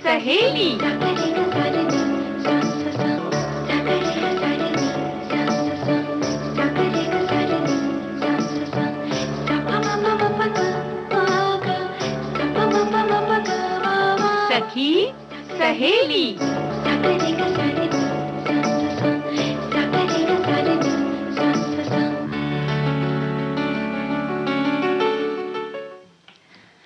सहेली। सखी सहेली।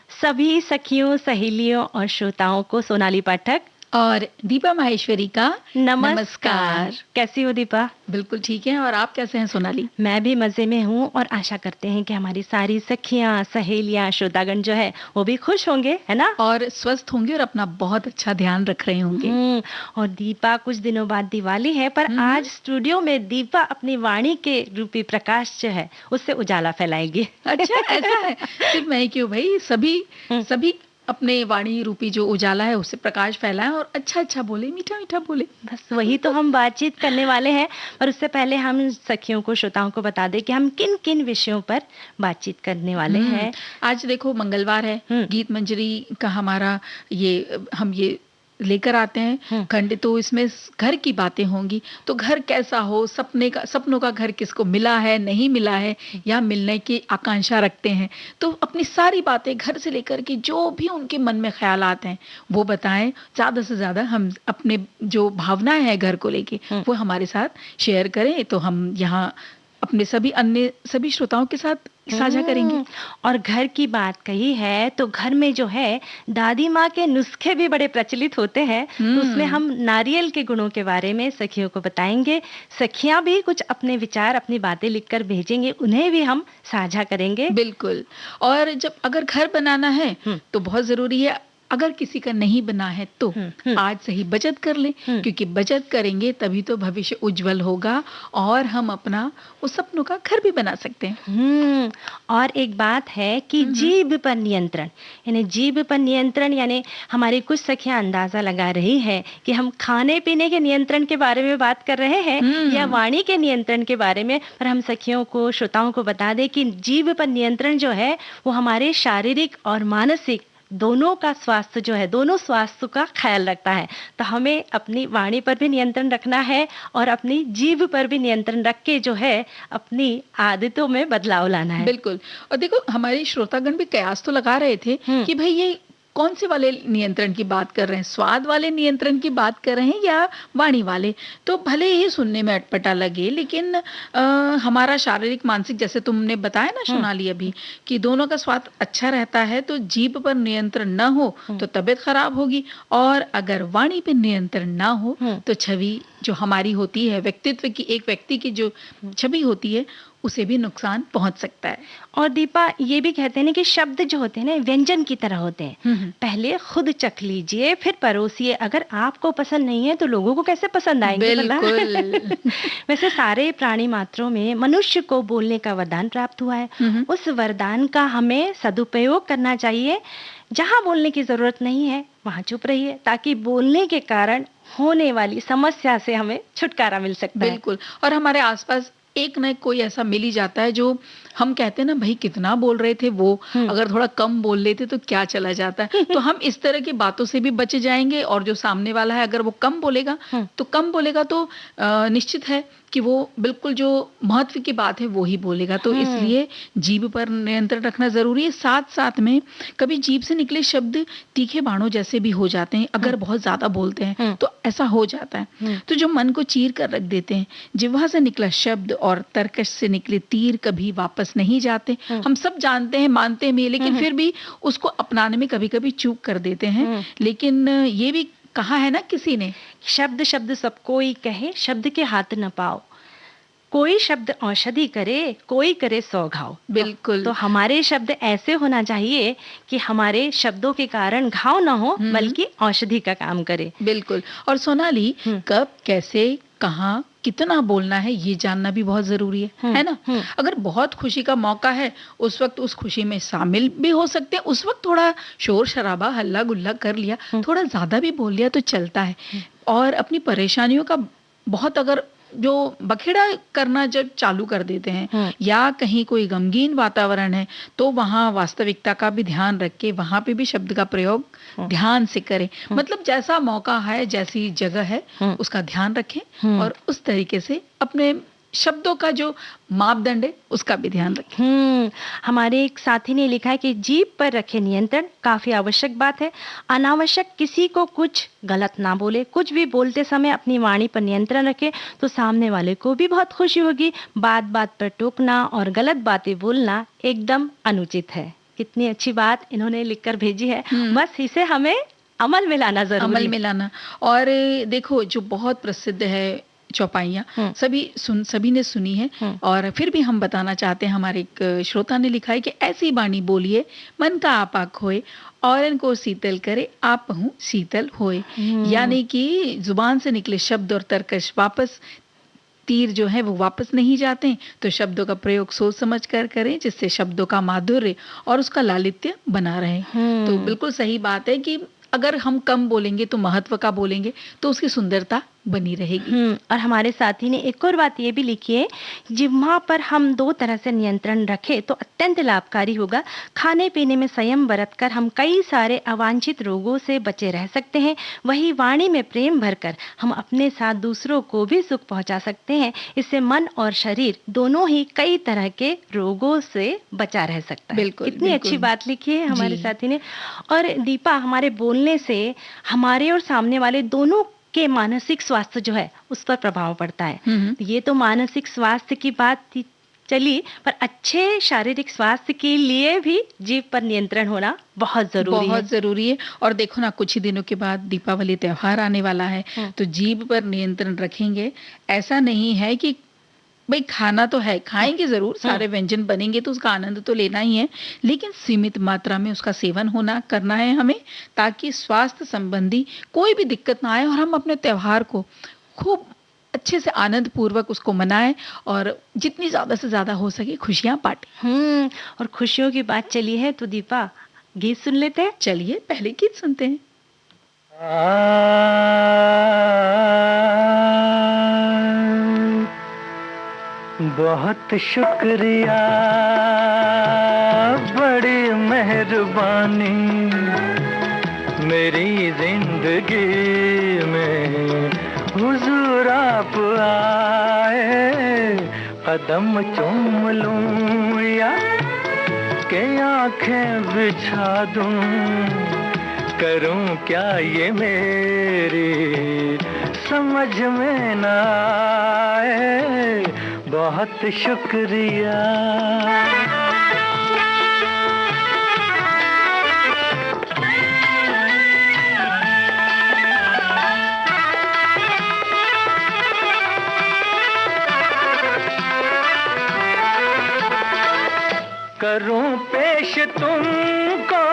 सभी सखियों, सहेलियों और श्रोताओं को सोनाली पाठक और दीपा माहेश्वरी का नमस्कार। कैसी हो दीपा? बिल्कुल ठीक है। और आप कैसे हैं सोनाली? मैं भी मजे में हूँ और आशा करते हैं कि हमारी सारी सखियां, सहेलियां, श्रोतागण जो है वो भी खुश होंगे, है ना? और स्वस्थ होंगे और अपना बहुत अच्छा ध्यान रख रहे होंगे। और दीपा, कुछ दिनों बाद दिवाली है, पर आज स्टूडियो में दीपा अपनी वाणी के रूपी प्रकाश जो है उससे उजाला फैलाएगी। अच्छा, ऐसा है? सिर्फ मैं क्यों भाई, सभी अपने वाणी रूपी जो उजाला है उससे प्रकाश फैलाएं और अच्छा बोले, मीठा मीठा बोले। बस वही तो हम बातचीत करने वाले हैं। पर उससे पहले हम सखियों को, श्रोताओं को बता दें कि हम किन किन विषयों पर बातचीत करने वाले हैं। आज देखो मंगलवार है, गीत मंजरी का हमारा हम ये लेकर आते हैं खंड। तो इसमें घर की बातें होंगी। तो घर कैसा हो, सपनों का घर किसको मिला है, नहीं मिला है, या मिलने की आकांक्षा रखते हैं, तो अपनी सारी बातें घर से लेकर के जो भी उनके मन में ख्यालात हैं वो बताएं। ज़्यादा से ज़्यादा हम अपने जो भावनाएं हैं घर को लेके वो हमारे साथ शेयर करें, तो हम यहाँ अपने सभी श्रोताओं के साथ साझा करेंगे। और घर की बात कही है तो घर में जो है दादी माँ के नुस्खे भी बड़े प्रचलित होते हैं। तो उसमें हम नारियल के गुणों के बारे में सखियों को बताएंगे। सखियां भी कुछ अपने विचार, अपनी बातें लिखकर भेजेंगे, उन्हें भी हम साझा करेंगे। बिल्कुल। और जब अगर घर बनाना है तो बहुत जरूरी है, अगर किसी का नहीं बना है तो आज से ही बचत कर ले, क्योंकि बचत करेंगे तभी तो भविष्य उज्जवल होगा और हम अपना वो सपनों का घर भी बना सकते हैं। और एक बात है कि जीभ पर नियंत्रण, यानी हमारी कुछ सखियां अंदाजा लगा रही है कि हम खाने पीने के नियंत्रण के बारे में बात कर रहे हैं या वाणी के नियंत्रण के बारे में। पर हम सखियों को, श्रोताओं को बता दें कि जीभ पर नियंत्रण जो है वो हमारे शारीरिक और मानसिक दोनों का स्वास्थ्य जो है, दोनों स्वास्थ्य का ख्याल रखता है। तो हमें अपनी वाणी पर भी नियंत्रण रखना है और अपनी जीभ पर भी नियंत्रण रख के जो है अपनी आदतों में बदलाव लाना है। बिल्कुल। और देखो हमारे श्रोतागण भी कयास तो लगा रहे थे कि भाई ये कौन से वाले नियंत्रण की बात कर रहे हैं, स्वाद वाले नियंत्रण की बात कर रहे हैं या वाणी वाले। तो भले ही सुनने में अटपटा लगे, लेकिन हमारा शारीरिक मानसिक, जैसे तुमने बताया ना सोनाली अभी, कि दोनों का स्वाद अच्छा रहता है। तो जीभ पर नियंत्रण ना हो तो तबीयत खराब होगी, और अगर वाणी पर नियंत्रण ना हो तो छवि जो हमारी होती है, व्यक्तित्व की, एक व्यक्ति की जो छवि होती है, उसे भी नुकसान पहुंच सकता है। और दीपा, ये भी कहते हैं ना कि शब्द जो होते हैं ना व्यंजन की तरह होते हैं। पहले खुद चख लीजिए, फिर परोसिए। अगर आपको पसंद नहीं है तो लोगों को कैसे पसंद आएंगे? बिल्कुल। वैसे सारे प्राणी मात्रों में मनुष्य को बोलने का वरदान प्राप्त हुआ है। उस वरदान का हमें सदुपयोग करना चाहिए। जहाँ बोलने की जरूरत नहीं है वहाँ चुप रहिए, ताकि बोलने के कारण होने वाली समस्या से हमें छुटकारा मिल सकता है। बिल्कुल। और हमारे आसपास एक न कोई ऐसा मिल ही जाता है जो हम कहते हैं ना, भाई कितना बोल रहे थे वो, अगर थोड़ा कम बोल लेते तो क्या चला जाता है। तो हम इस तरह की बातों से भी बच जाएंगे। और जो सामने वाला है अगर वो कम बोलेगा तो निश्चित है कि वो बिल्कुल जो महत्व की बात है वो ही बोलेगा। तो इसलिए जीभ पर नियंत्रण रखना जरूरी है। साथ साथ में कभी जीभ से निकले शब्द तीखे बाणों जैसे भी हो जाते हैं, अगर बहुत ज्यादा बोलते हैं तो ऐसा हो जाता है। तो जो मन को चीर कर रख देते हैं, जिह्वा से निकला शब्द और तरकश से निकले तीर कभी वापस नहीं जाते। हम सब जानते हैं, मानते हैं, लेकिन फिर भी उसको अपनाने में कभी कभी चूक कर देते हैं। लेकिन ये भी कहा है ना किसी ने, शब्द शब्द सब कोई कहे, शब्द के हाथ न पाओ। कोई शब्द औषधि करे, कोई करे 100 घाव। बिल्कुल। तो हमारे शब्द ऐसे होना चाहिए कि हमारे शब्दों के कारण घाव ना हो, बल्कि औषधि का काम करे। बिल्कुल। और सोनाली, कब, कैसे, कहाँ, कितना बोलना है ये जानना भी बहुत जरूरी है ना। अगर बहुत खुशी का मौका है उस वक्त उस खुशी में शामिल भी हो सकते हैं। उस वक्त थोड़ा शोर शराबा, हल्ला गुल्ला कर लिया, थोड़ा ज्यादा भी बोल लिया तो चलता है। और अपनी परेशानियों का बहुत अगर जो बखेड़ा करना जब चालू कर देते हैं या कहीं कोई गमगीन वातावरण है तो वहाँ वास्तविकता का भी ध्यान रख के वहाँ पे भी शब्द का प्रयोग ध्यान से करें। मतलब जैसा मौका है, जैसी जगह है, उसका ध्यान रखें और उस तरीके से अपने शब्दों का जो मापदंड है उसका भी ध्यान रखें। हमारे एक साथी ने लिखा है कि जीभ पर रखे नियंत्रण काफी आवश्यक बात है। अनावश्यक किसी को कुछ गलत ना बोले। कुछ भी बोलते समय अपनी वाणी पर नियंत्रण रखे तो सामने वाले को भी बहुत खुशी होगी। बात बात पर टोकना और गलत बातें बोलना एकदम अनुचित है। कितनी अच्छी बात इन्होंने लिखकर भेजी है। बस इसे हमें अमल में लाना जरूरी। अमल में लाना। और देखो जो बहुत प्रसिद्ध है चौपाइयाँ, सभी ने सुनी है और फिर भी हम बताना चाहते हैं। हमारे एक श्रोता ने लिखा है कि ऐसी बाणी बोलिए मन का आपा खोए और इनको शीतल करे आप हूँ शीतल होए। यानी कि जुबान से निकले शब्द और तर्कश वापस तीर जो है वो वापस नहीं जाते, तो शब्दों का प्रयोग सोच समझ कर करें जिससे शब्दों का माधुर्य और उसका लालित्य बना रहे। तो बिल्कुल सही बात है कि अगर हम कम बोलेंगे तो महत्व का बोलेंगे तो उसकी सुंदरता बनी रहेगी। और हमारे साथी ने एक और बात ये भी लिखी है, जिह्वा पर हम 2 तरह से नियंत्रण रखें तो अत्यंत लाभकारी होगा। खाने पीने में संयम बरतकर हम कई सारे अवांछित रोगों से बचे रह सकते हैं। वही वाणी में प्रेम भरकर हम अपने साथ दूसरों को भी सुख पहुंचा सकते हैं। इससे मन और शरीर दोनों ही कई तरह के रोगों से बचा रह सकता है। बिल्कुल, कितनी अच्छी बात लिखी है हमारे साथी ने। और दीपा, हमारे बोलने से हमारे और सामने वाले दोनों के मानसिक स्वास्थ्य जो है उस पर प्रभाव पड़ता है। ये तो मानसिक स्वास्थ्य की बात थी चली, पर अच्छे शारीरिक स्वास्थ्य के लिए भी जीभ पर नियंत्रण होना बहुत जरूरी है। और देखो ना, कुछ ही दिनों के बाद दीपावली त्योहार आने वाला है, तो जीभ पर नियंत्रण रखेंगे। ऐसा नहीं है कि भाई खाना तो है, खाएंगे जरूर, सारे व्यंजन बनेंगे तो उसका आनंद तो लेना ही है, लेकिन सीमित मात्रा में उसका सेवन करना है हमें, ताकि स्वास्थ्य संबंधी कोई भी दिक्कत ना आए और हम अपने त्योहार को खूब अच्छे से आनंद पूर्वक उसको मनाएं और जितनी ज्यादा से ज्यादा हो सके खुशियां बांटें। और खुशियों की बात चली है तो दीपा, गीत सुन लेते हैं। चलिए पहले गीत सुनते हैं। बहुत शुक्रिया, बड़ी मेहरबानी, मेरी जिंदगी में हुजूर आप आए। कदम चूम लूं या के आंखें बिछा दूं, करूं क्या ये मेरी समझ में ना आए। बहुत शुक्रिया। करूं पेश तुमको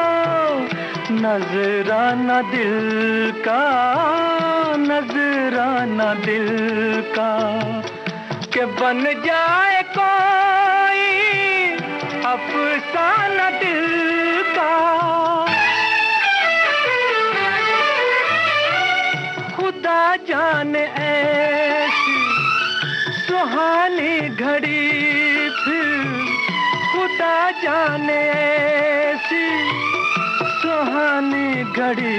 नजराना दिल का, नजराना दिल का, कि बन जाए कोई अफसाना दिल का। खुदा जाने ऐसी सुहानी घड़ी फिर, खुदा जाने ऐसी सुहानी घड़ी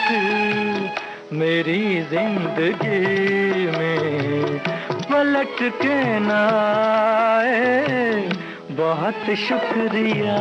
फिर मेरी जिंदगी में पलट के ना आए। बहुत शुक्रिया।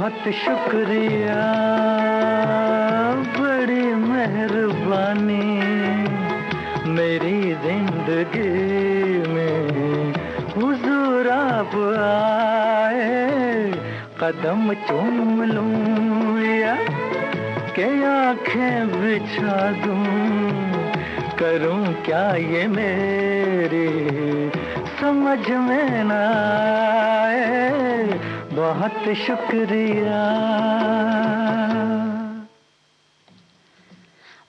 बहुत शुक्रिया, बड़ी मेहरबानी, मेरी जिंदगी में हुजूर आप आए, कदम चूम लूं या के आंखें बिछा दूं, करूं क्या ये मेरी समझ में ना आए, बहुत शुक्रिया।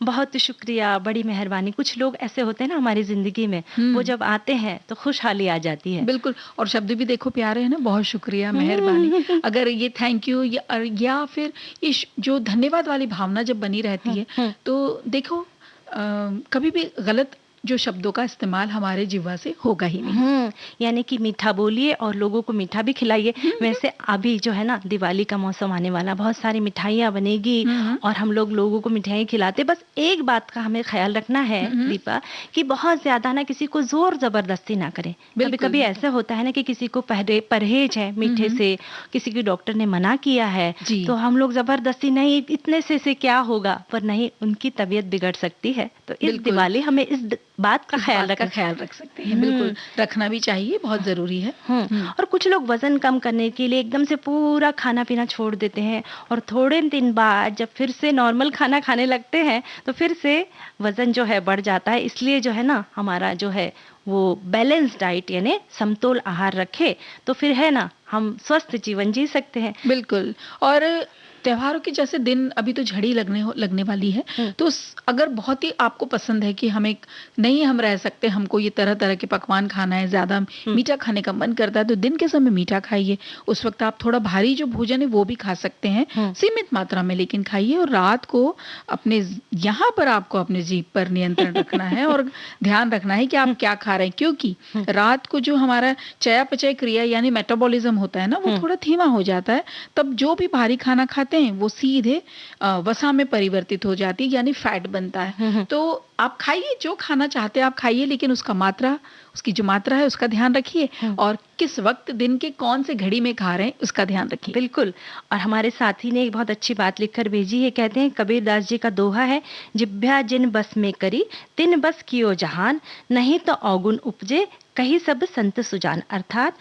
बहुत शुक्रिया, बड़ी मेहरबानी। कुछ लोग ऐसे होते हैं ना हमारी जिंदगी में, वो जब आते हैं तो खुशहाली आ जाती है। बिल्कुल, और शब्द भी देखो प्यारे हैं ना, बहुत शुक्रिया, मेहरबानी। अगर ये थैंक यू या फिर ये जो धन्यवाद वाली भावना जब बनी रहती है तो देखो कभी भी गलत जो शब्दों का इस्तेमाल हमारे जिह्वा से होगा ही नहीं। यानी कि मीठा बोलिए और लोगों को मीठा भी खिलाइए। वैसे अभी जो है ना दिवाली का मौसम आने वाला, बहुत सारी मिठाइयाँ बनेगी और हम लोगों को मिठाई खिलाते। बस एक बात का हमें ख्याल रखना है दीपा, कि बहुत ज्यादा ना किसी को जोर जबरदस्ती ना करें। कभी कभी ऐसा होता है ना कि किसी को परहेज है मीठे से, किसी की डॉक्टर ने मना किया है, तो हम लोग जबरदस्ती नहीं, इतने से क्या होगा, पर नहीं, उनकी तबीयत बिगड़ सकती है। तो इस दिवाली हमें इस बात का ख्याल रख सकते हैं। बिल्कुल रखना भी चाहिए, बहुत जरूरी है। और कुछ लोग वजन कम करने के लिए एकदम से पूरा खाना पीना छोड़ देते हैं और थोड़े दिन बाद जब फिर से नॉर्मल खाना खाने लगते हैं तो फिर से वजन जो है बढ़ जाता है। इसलिए जो है ना हमारा जो है वो बैलेंस डाइट यानी समतोल आहार रखे तो फिर है ना हम स्वस्थ जीवन जी सकते हैं। बिल्कुल। और त्योहारों के जैसे दिन अभी तो झड़ी लगने वाली है, तो अगर बहुत ही आपको पसंद है कि हमें नहीं हम रह सकते, हमको ये तरह तरह के पकवान खाना है, ज्यादा मीठा खाने का मन करता है, तो दिन के समय मीठा खाइए। उस वक्त आप थोड़ा भारी जो भोजन है वो भी खा सकते हैं, सीमित मात्रा में लेकिन खाइए। और रात को अपने यहाँ पर आपको अपने जीभ पर नियंत्रण रखना है और ध्यान रखना है कि आप क्या खा रहे हैं, क्योंकि रात को जो हमारा चयापचय क्रिया यानी मेटाबॉलिज्म होता है ना, वो थोड़ा धीमा हो जाता है। तब जो भी भारी खाना खाते हैं वो सीधे वसा में परिवर्तित हो जाती है, यानी फैट बनता है। तो आप खाइए, जो खाना चाहते हैं आप खाइए, लेकिन उसकी जो मात्रा है उसका ध्यान रखिए, और किस वक्त दिन के कौन से घड़ी में खा रहे हैं उसका ध्यान रखिए। बिल्कुल। और हमारे साथी ने एक बहुत अच्छी बात लिखकर भेजी है, कहते हैं कबीरदास जी का दोहा है, जिभ्या जिन बस में करी तिन बस कियो जहान, नहीं तो अवगुण उपजे कहीं सब संत सुजान। अर्थात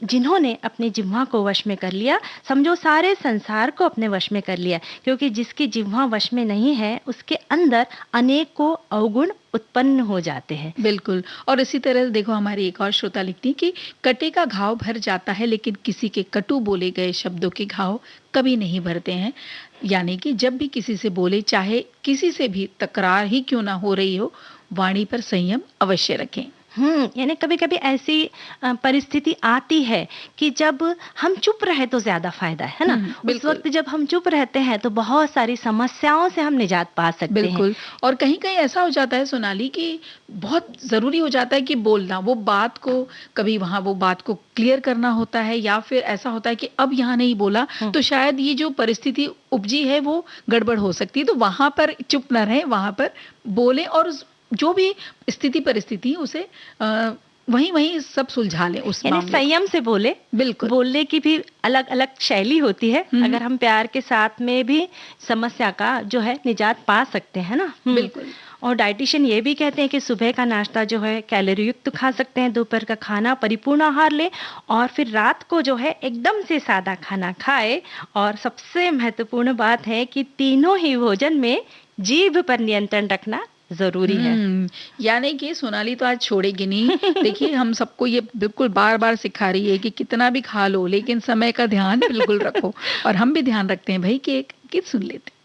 जिन्होंने अपनी जिह्वा को वश में कर लिया, समझो सारे संसार को अपने वश में कर लिया, क्योंकि जिसकी जिह्वा वश में नहीं है उसके अंदर अनेकों अवगुण उत्पन्न हो जाते हैं। बिल्कुल। और इसी तरह देखो हमारी एक और श्रोता लिखती है कि कटे का घाव भर जाता है, लेकिन किसी के कटु बोले गए शब्दों के घाव कभी नहीं भरते हैं। यानी कि जब भी किसी से बोले, चाहे किसी से भी तकरार ही क्यों ना हो रही हो, वाणी पर संयम अवश्य रखें। यानी कभी कभी ऐसी परिस्थिति आती है कि जब हम चुप रहे तो ज्यादा फायदा है ना। उस वक्त जब हम चुप रहते हैं तो बहुत सारी समस्याओं से हम निजात पा सकते हैं। बिल्कुल। और कहीं कहीं ऐसा हो जाता है सोनाली कि बहुत जरूरी हो जाता है कि बोलना, वो बात को कभी वहां वो बात को क्लियर करना होता है, या फिर ऐसा होता है कि अब यहाँ नहीं बोला तो शायद ये जो परिस्थिति उपजी है वो गड़बड़ हो सकती है। तो वहां पर चुप न रहे, वहां पर बोले और जो भी स्थिति परिस्थिति उसे वहीं सब सुलझा ले। उस यानी संयम से बोले। बिल्कुल। बोलने की भी अलग अलग शैली होती है, अगर हम प्यार के साथ में भी समस्या का जो है निजात पा सकते हैं ना। बिल्कुल। और डाइटिशियन ये भी कहते हैं कि सुबह का नाश्ता जो है कैलोरी युक्त खा सकते हैं, दोपहर का खाना परिपूर्ण आहार ले, और फिर रात को जो है एकदम से सादा खाना खाए। और सबसे महत्वपूर्ण बात है कि तीनों ही भोजन में जीभ पर नियंत्रण रखना जरूरी है। यानी कि सोनाली तो आज छोड़ेगी नहीं। देखिए हम सबको ये बिल्कुल बार बार सिखा रही है कि कितना भी खा लो लेकिन समय का ध्यान बिल्कुल रखो। और हम भी ध्यान रखते हैं भाई कि एक गीत सुन लेते।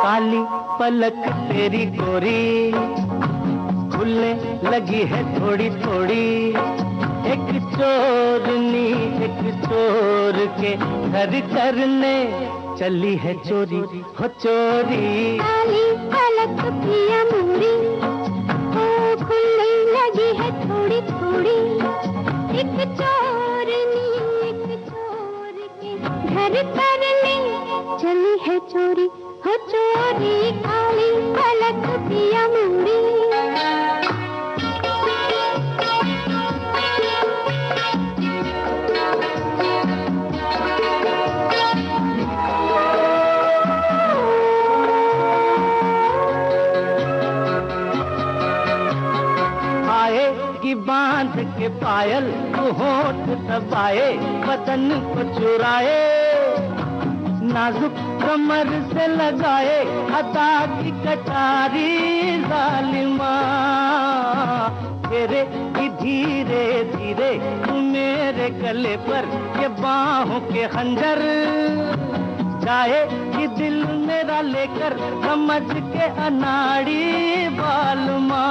काली पलक तेरी गोरी खुलने लगी है थोड़ी थोड़ी, एक चोरनी एक चोर के घर करने चली है चोरी हो चोरी। काली पलक पिया मोरी खुलने लगी है थोड़ी थोड़ी, के पायल तू होठ दबाए बदन को चुराए, नाजुक कमर से लगाए अदा की कटारी जालिमा, तेरे की धीरे धीरे तू मेरे गले पर ये बाहों के खंजर, जाए कि दिल मेरा लेकर समझ के अनाड़ी बालमा,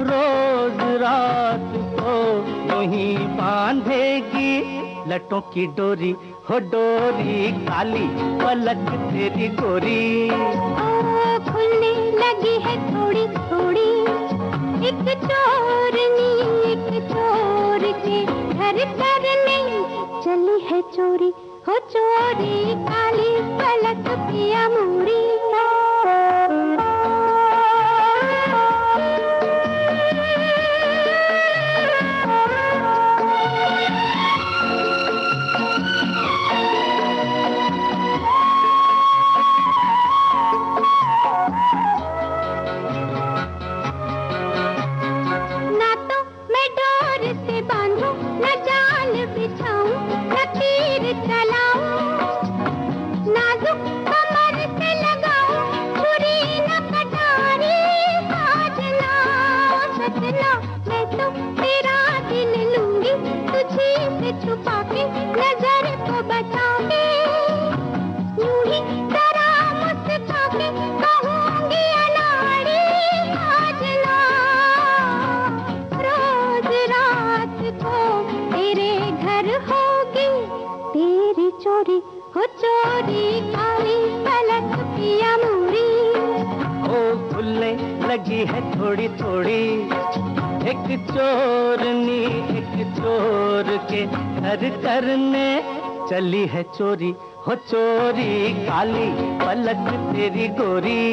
रोज रात को यूं बांधेगी लटों की डोरी, हो डोरी काली पलक तेरी गोरी। खुलने लगी है थोड़ी थोड़ी एक चोरनी, एक चोर के घर करने चली है चोरी, हो चोरी काली पलक पिया मोरी। हो चोरी काली पलक पिया मोरी। ओ खुलने लगी है थोड़ी थोड़ी एक चोरनी, एक चोर के घर करने चली है चोरी, हो चोरी काली पलक तेरी गोरी।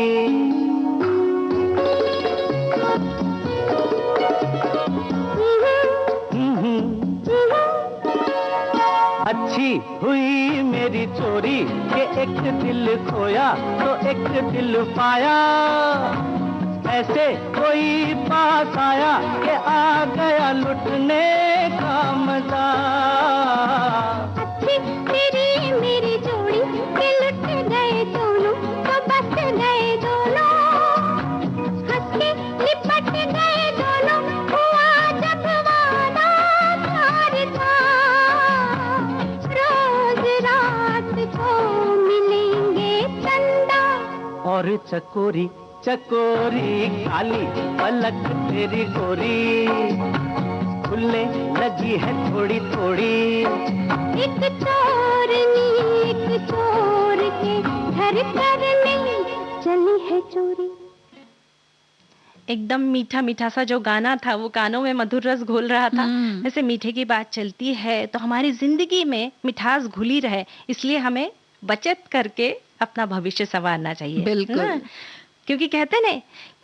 अच्छी हुई मेरी चोरी के एक दिल खोया तो एक दिल पाया, ऐसे कोई पास आया कि आ गया लुटने का मजा। अच्छी तेरी मेरी जोड़ी के लुट गए दोनों, तो बस गए दोनों, हंस के लिपट गए दोनों, हुआ जब वादा प्यार था, रोज रात को मिलेंगे चंदा और चकोरी चकोरी काली पलक तेरी गोरी, खुलने लगी है थोड़ी थोड़ी एक चोरनी, एक चोर के घर करने चली है चोरी। एकदम मीठा मीठा सा जो गाना था वो कानों में मधुर रस घोल रहा था। जैसे मीठे की बात चलती है तो हमारी जिंदगी में मिठास घुली रहे, इसलिए हमें बचत करके अपना भविष्य संवारना चाहिए। बिल्कुल, क्योंकि कहते ना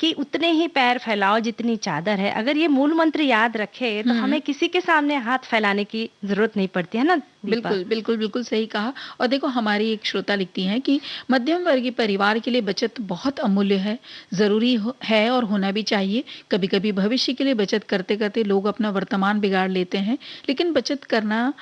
कि उतने ही पैर फैलाओ जितनी चादर है। अगर ये मूल मंत्र याद रखे तो हमें किसी के सामने हाथ फैलाने की जरूरत नहीं पड़ती है ना। बिल्कुल बिल्कुल बिल्कुल सही कहा। और देखो हमारी एक श्रोता लिखती हैं कि मध्यम वर्गीय परिवार के लिए बचत बहुत अमूल्य है, जरूरी है और होना भी चाहिए। कभी कभी भविष्य के लिए बचत करते करते लोग अपना वर्तमान बिगाड़ लेते हैं, लेकिन बचत करना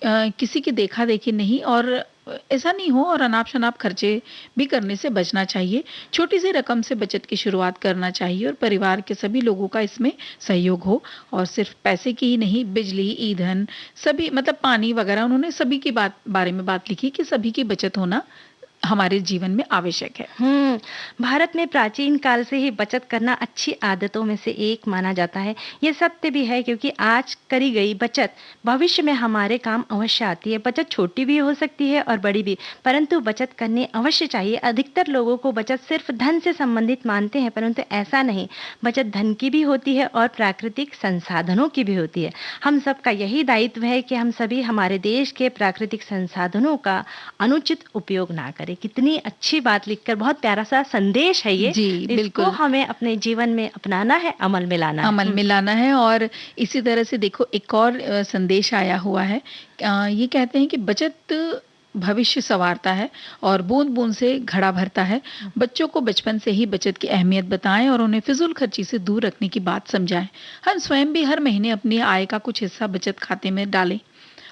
किसी की देखा देखी नहीं और ऐसा नहीं हो और अनाप शनाप खर्चे भी करने से बचना चाहिए। छोटी सी रकम से बचत की शुरुआत करना चाहिए और परिवार के सभी लोगों का इसमें सहयोग हो। और सिर्फ पैसे की ही नहीं, बिजली, ईंधन, सभी मतलब पानी वगैरह, उन्होंने सभी की बारे में बात लिखी कि सभी की बचत होना हमारे जीवन में आवश्यक है। भारत में प्राचीन काल से ही बचत करना अच्छी आदतों में से एक माना जाता है। ये सत्य भी है क्योंकि आज करी गई बचत भविष्य में हमारे काम अवश्य आती है। बचत छोटी भी हो सकती है और बड़ी भी, परंतु बचत करनी अवश्य चाहिए। अधिकतर लोगों को बचत सिर्फ धन से संबंधित मानते हैं, परंतु ऐसा नहीं। बचत धन की भी होती है और प्राकृतिक संसाधनों की भी होती है। हम सबका यही दायित्व है कि हम सभी हमारे देश के प्राकृतिक संसाधनों का अनुचित उपयोग ना करें। कितनी अच्छी बात लिखकर, बहुत प्यारा सा संदेश है ये। जी, इसको हमें अपने जीवन में अपनाना है, अमल में लाना है। और इसी तरह से देखो एक और संदेश आया हुआ है। ये कहते हैं कि बचत भविष्य संवारता है और बूंद बूंद से घड़ा भरता है। बच्चों को बचपन से ही बचत की अहमियत बताएं और उन्हें फिजूल खर्ची से दूर रखने की बात समझाएं। हम स्वयं भी हर महीने अपनी आय का कुछ हिस्सा बचत खाते में डालें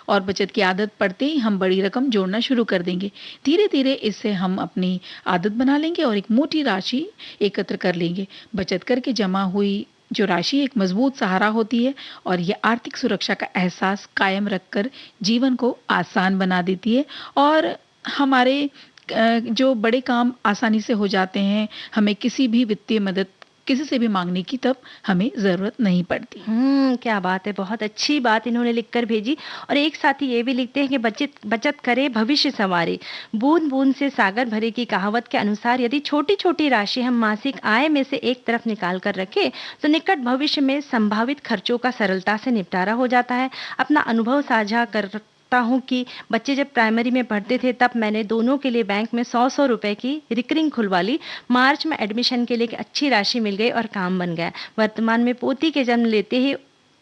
और बचत की आदत पड़ते ही हम बड़ी रकम जोड़ना शुरू कर देंगे। धीरे धीरे इससे हम अपनी आदत बना लेंगे और एक मोटी राशि एकत्र कर लेंगे। बचत करके जमा हुई जो राशि एक मजबूत सहारा होती है और ये आर्थिक सुरक्षा का एहसास कायम रखकर जीवन को आसान बना देती है और हमारे जो बड़े काम आसानी से हो जाते हैं। हमें किसी भी वित्तीय मदद किसी से भी मांगने की तब हमें जरूरत नहीं पड़ती। क्या बात है, बहुत अच्छी बात इन्होंने लिखकर भेजी। और एक साथी ये भी लिखते हैं कि बचत करे भविष्य संवारे, बूंद बूंद से सागर भरे की कहावत के अनुसार यदि छोटी छोटी राशि हम मासिक आय में से एक तरफ निकाल कर रखें तो निकट भविष्य में संभावित खर्चों का सरलता से निपटारा हो जाता है। अपना अनुभव साझा हूँ कि बच्चे जब प्राइमरी में पढ़ते थे तब मैंने दोनों के लिए बैंक में 100-100 रुपए की रिकरिंग खुलवा ली। मार्च में एडमिशन के लिए एक अच्छी राशि मिल गई और काम बन गया। वर्तमान में पोती के जन्म लेते ही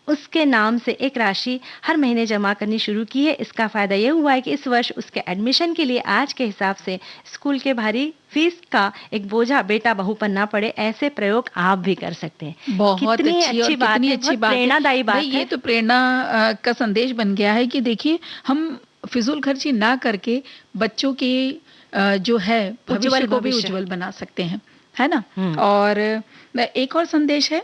उसके नाम से एक राशि हर महीने जमा करनी शुरू की है। इसका फायदा यह हुआ है कि इस वर्ष उसके एडमिशन के लिए आज के हिसाब से स्कूल के भारी फीस का एक बोझा बेटा बहू पर ना पड़े। ऐसे प्रयोग आप भी कर सकते हैं। बहुत अच्छी बात है, प्रेरणादायी बात है। ये तो प्रेरणा का संदेश बन गया है कि देखिए हम फिजूल खर्ची ना करके बच्चों के जो है भविष्य को भी उज्जवल बना सकते हैं, है ना। और एक और संदेश है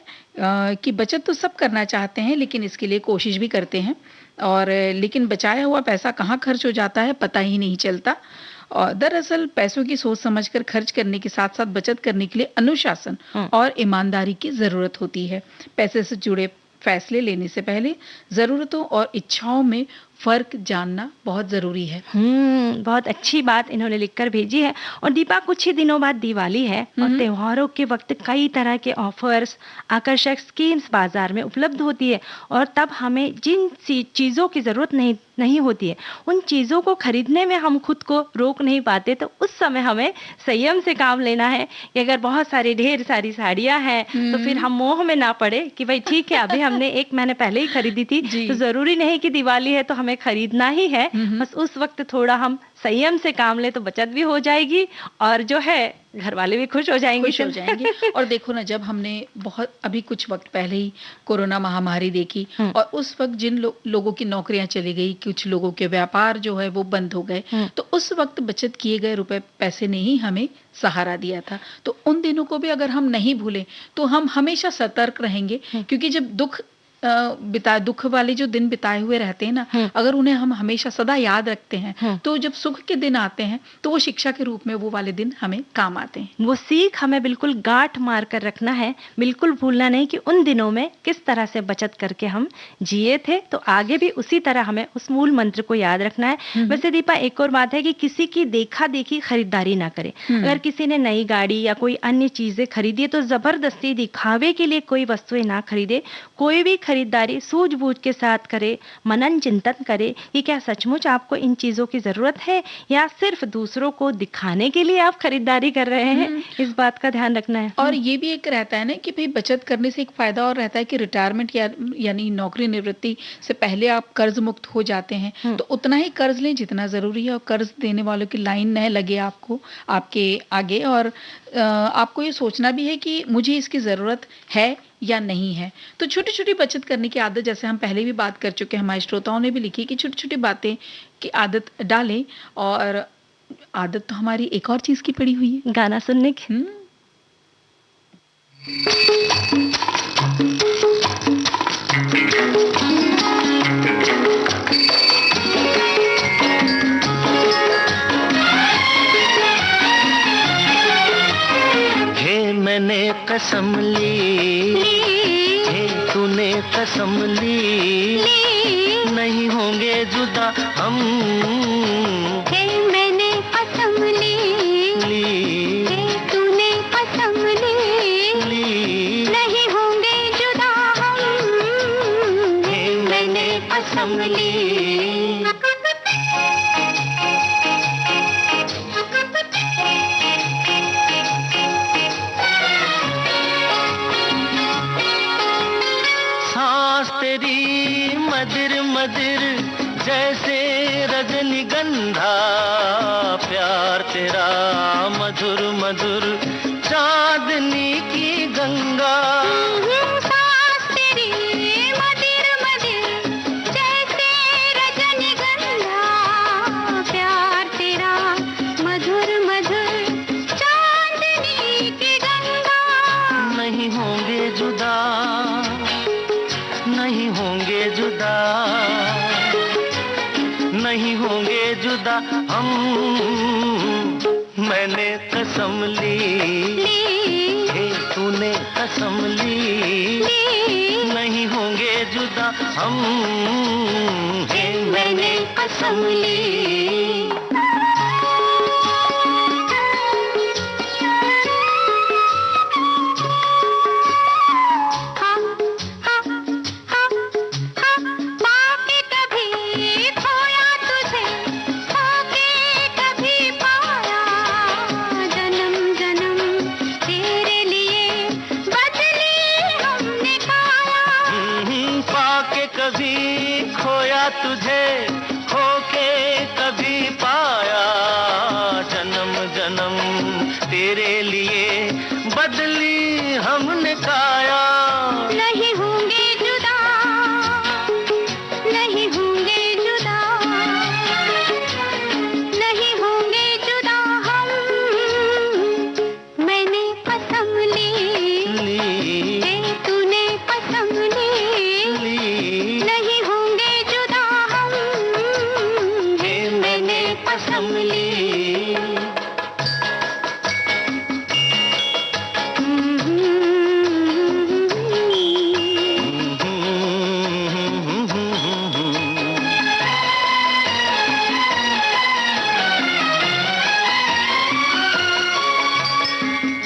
कि बचत तो सब करना चाहते हैं लेकिन इसके लिए कोशिश भी करते हैं और लेकिन बचाया हुआ पैसा कहाँ खर्च हो जाता है पता ही नहीं चलता। और दरअसल पैसों की सोच समझकर खर्च करने के साथ साथ बचत करने के लिए अनुशासन और ईमानदारी की जरूरत होती है। पैसे से जुड़े फैसले लेने से पहले जरूरतों और इच्छाओं में फर्क जानना बहुत जरूरी है। बहुत अच्छी बात इन्होंने लिखकर भेजी है। और दीपा, कुछ ही दिनों बाद दिवाली है और त्योहारों के वक्त कई तरह के ऑफर्स, आकर्षक स्कीम्स बाजार में उपलब्ध होती है और तब हमें जिन चीजों की जरूरत नहीं होती है उन चीजों को खरीदने में हम खुद को रोक नहीं पाते। तो उस समय हमें संयम से काम लेना है कि अगर बहुत सारी ढेर सारी साड़ियां हैं तो फिर हम मोह में ना पड़े कि भाई ठीक है अभी हमने 1 महीने पहले ही खरीदी थी तो जरूरी नहीं कि दिवाली है तो हमें खरीदना ही है। बस उस वक्त थोड़ा हम संयम से काम ले तो बचत भी हो जाएगी और जो है घर वाले भी खुश हो जाएंगे। और देखो ना, जब हमने बहुत अभी कुछ वक्त पहले ही कोरोना महामारी देखी और उस वक्त जिन लोगों की नौकरियां चली गई, कुछ लोगों के व्यापार जो है वो बंद हो गए, तो उस वक्त बचत किए गए रुपए पैसे ने ही हमें सहारा दिया था। तो उन दिनों को भी अगर हम नहीं भूलें तो हम हमेशा सतर्क रहेंगे क्योंकि जब दुख वाले जो दिन बिताए हुए रहते हैं ना, अगर उन्हें हम हमेशा सदा याद रखते हैं तो जब सुख के दिन आते हैं तो वो शिक्षा के रूप में वो वाले दिन हमें काम आते हैं। वो सीख हमें बिल्कुल गांठ मार कर रखना है, बिल्कुल भूलना नहीं कि उन दिनों में किस तरह से बचत करके हम जिए थे। तो आगे भी उसी तरह हमें उस मूल मंत्र को याद रखना है। वैसे दीपा, एक और बात है कि किसी की देखा देखी खरीदारी ना करें। अगर किसी ने नई गाड़ी या कोई अन्य चीजें खरीदी तो जबरदस्ती दिखावे के लिए कोई वस्तुएं ना खरीदे। कोई भी खरीदारी सूझबूझ के साथ करे, मनन चिंतन करे कि क्या सचमुच आपको इन चीजों की जरूरत है या सिर्फ दूसरों को दिखाने के लिए आप खरीदारी कर रहे हैं। इस बात का ध्यान रखना है। और ये भी एक रहता है ना कि भाई बचत करने से एक फायदा और रहता है कि रिटायरमेंट यानी नौकरी निवृत्ति से पहले आप कर्ज मुक्त हो जाते हैं। तो उतना ही कर्ज लें जितना जरूरी है और कर्ज देने वालों की लाइन न लगे आपको आपके आगे। और आपको ये सोचना भी है कि मुझे इसकी जरूरत है या नहीं है। तो छोटी छोटी बचत करने की आदत, जैसे हम पहले भी बात कर चुके हैं, हमारे श्रोताओं ने भी लिखी कि छोटी छोटी बातें की आदत डालें। और आदत तो हमारी एक और चीज की पड़ी हुई है, गाना सुनने की। मैंने कसम ली, तूने कसम ली, नहीं होंगे जुदा हम। मैंने कसम ली, तूने कसम ली, नहीं होंगे जुदा हम। मैंने कसम ली। मदिर मदिर जैसे रग रजनीगंधा प्यार तेरा मधुर मधुर चांदनी की गंगा सांस तेरी मदिर मदिर जैसे रजनीगंधा प्यार तेरा मधुर मधुर चांदनी की गंगा नहीं होंगे जुदा नहीं होंगे जुदा नहीं होंगे जुदा हम मैंने कसम ली हे तूने कसम ली नहीं होंगे जुदा हम हे मैंने कसम ली तुझे खोके कभी पाया जन्म जन्म तेरे लिए बदली हमने काया नहीं होंगे जुदा नहीं होंगे जुदा नहीं होंगे जुदा हम मैंने कसम ली हे तूने कसम ली नहीं होंगे कसम ली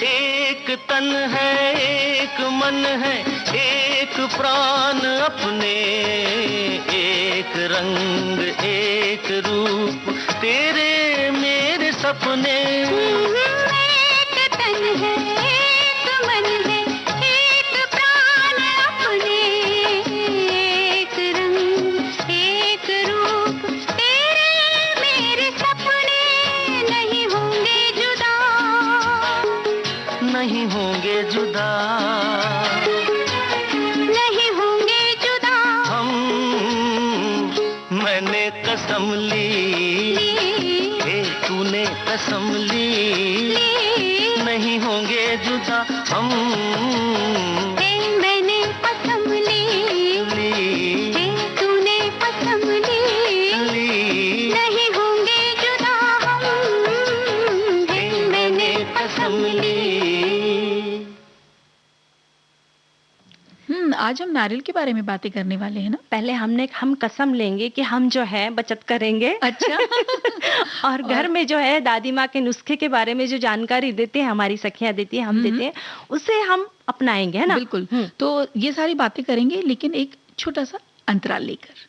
एक तन है एक मन है एक प्राण अपने एक रंग एक रूप तेरे मेरे सपने एक तन है एक मन है एक प्राण अपने एक रंग एक रूप तेरे मेरे सपने नहीं होंगे जुदा नहीं होंगे जुदा नहीं होंगे जुदा हम मैंने कसम ली हे तूने कसम ली नहीं होंगे जुदा हम हे मैंने कसम ली हे तूने कसम ली नहीं होंगे जुदा हम हे मैंने कसम ली आज हम नारियल के बारे में बातें करने वाले हैं ना। पहले हम कसम लेंगे कि हम जो है बचत करेंगे। अच्छा और घर में जो है दादी माँ के नुस्खे के बारे में जो जानकारी देते हैं, हमारी सखियां देती हैं, हम देते हैं, उसे हम अपनाएंगे, है ना। बिल्कुल। तो ये सारी बातें करेंगे, लेकिन एक छोटा सा अंतराल लेकर।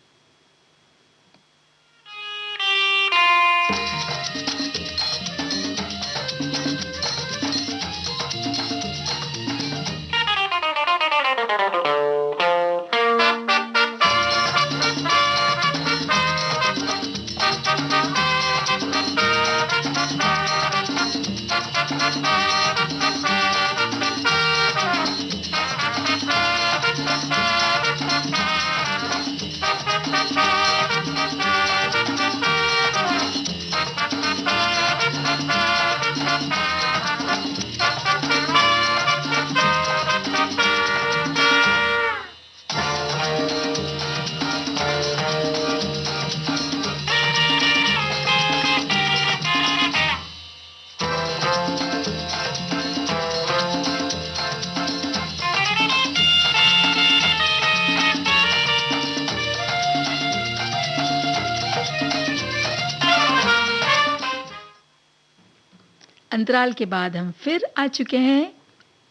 अंतराल के बाद हम फिर आ चुके हैं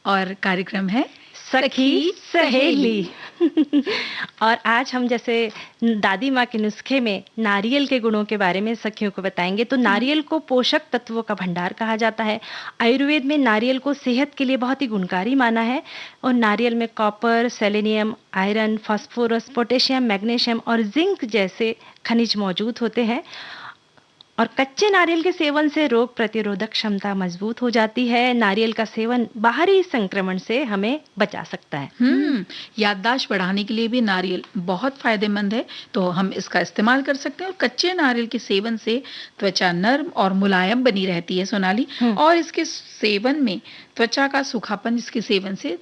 और कार्यक्रम है सखी सहेली। और आज हम जैसे दादी माँ के नुस्खे में नारियल के गुणों के बारे में सखियों को बताएंगे। तो नारियल को पोषक तत्वों का भंडार कहा जाता है। आयुर्वेद में नारियल को सेहत के लिए बहुत ही गुणकारी माना है। और नारियल में copper, selenium, iron, phosphorus, potassium, magnesium और जिंक जैसे खनिज मौजूद होते हैं। और कच्चे नारियल के सेवन से रोग प्रतिरोधक क्षमता मजबूत हो जाती है। नारियल का सेवन बाहरी संक्रमण से हमें बचा सकता है। याददाश्त बढ़ाने के लिए भी नारियल बहुत फायदेमंद है, तो हम इसका इस्तेमाल कर सकते हैं। और कच्चे नारियल के सेवन से त्वचा नर्म और मुलायम बनी रहती है सोनाली। और इसके सेवन में त्वचा का सूखापन इसके सेवन से,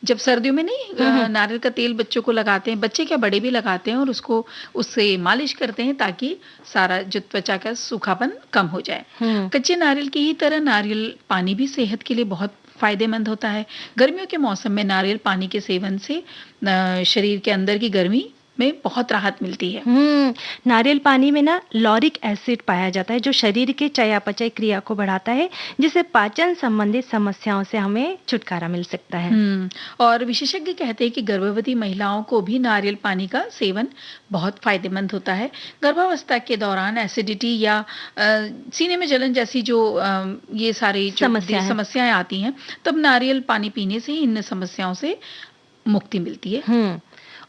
जब सर्दियों में नहीं नारियल का तेल बच्चों को लगाते हैं, बच्चे क्या बड़े भी लगाते हैं, और उसको उससे मालिश करते हैं ताकि सारा जो त्वचा का सूखापन कम हो जाए। कच्चे नारियल की ही तरह नारियल पानी भी सेहत के लिए बहुत फायदेमंद होता है। गर्मियों के मौसम में नारियल पानी के सेवन से शरीर के अंदर की गर्मी में बहुत राहत मिलती है। नारियल पानी में ना लॉरिक एसिड पाया जाता है, जो शरीर के चयापचय क्रिया को बढ़ाता है, जिससे पाचन संबंधित समस्याओं से हमें छुटकारा मिल सकता है। और विशेषज्ञ कहते हैं कि गर्भवती महिलाओं को भी नारियल पानी का सेवन बहुत फायदेमंद होता है। गर्भावस्था के दौरान एसिडिटी या सीने में जलन जैसी जो ये सारी समस्याएं आती हैं, तब नारियल पानी पीने से इन समस्याओं से मुक्ति मिलती है।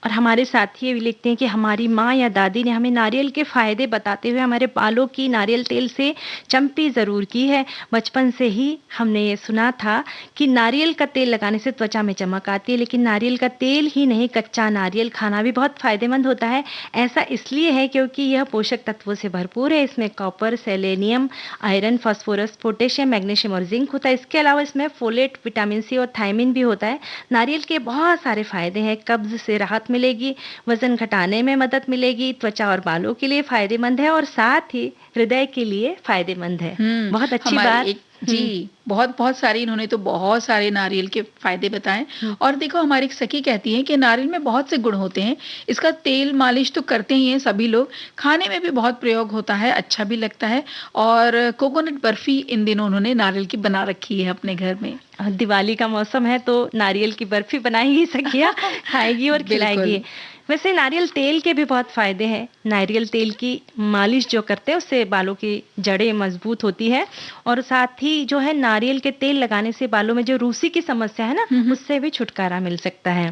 और हमारे साथी ये भी लिखते हैं कि हमारी माँ या दादी ने हमें नारियल के फायदे बताते हुए हमारे बालों की नारियल तेल से चंपी ज़रूर की है। बचपन से ही हमने ये सुना था कि नारियल का तेल लगाने से त्वचा में चमक आती है, लेकिन नारियल का तेल ही नहीं, कच्चा नारियल खाना भी बहुत फायदेमंद होता है। ऐसा इसलिए है क्योंकि यह पोषक तत्वों से भरपूर है। इसमें copper, selenium, iron, phosphorus, potassium, magnesium और जिंक होता है। इसके अलावा इसमें फोलेट, विटामिन सी और थायमिन भी होता है। नारियल के बहुत सारे फायदे हैं। कब्ज से राहत मिलेगी, वजन घटाने में मदद मिलेगी, त्वचा और बालों के लिए फायदेमंद है, और साथ ही हृदय के लिए फायदेमंद है। बहुत अच्छी बात जी। बहुत सारी, इन्होंने तो बहुत सारे नारियल के फायदे बताएं। और देखो, हमारी एक सखी कहती है कि नारियल में बहुत से गुण होते हैं। इसका तेल मालिश तो करते ही हैं सभी लोग, खाने में भी बहुत प्रयोग होता है, अच्छा भी लगता है। और कोकोनट बर्फी इन दिनों उन्होंने नारियल की बना रखी है अपने घर में। दिवाली का मौसम है तो नारियल की बर्फी बनाएगी सखिया, खाएगी और खिलाएगी। वैसे नारियल तेल के भी बहुत फायदे हैं। नारियल तेल की मालिश जो करते हैं उससे बालों की जड़ें मजबूत होती है, और साथ ही जो है नारियल के तेल लगाने से बालों में जो रूसी की समस्या है ना, उससे भी छुटकारा मिल सकता है।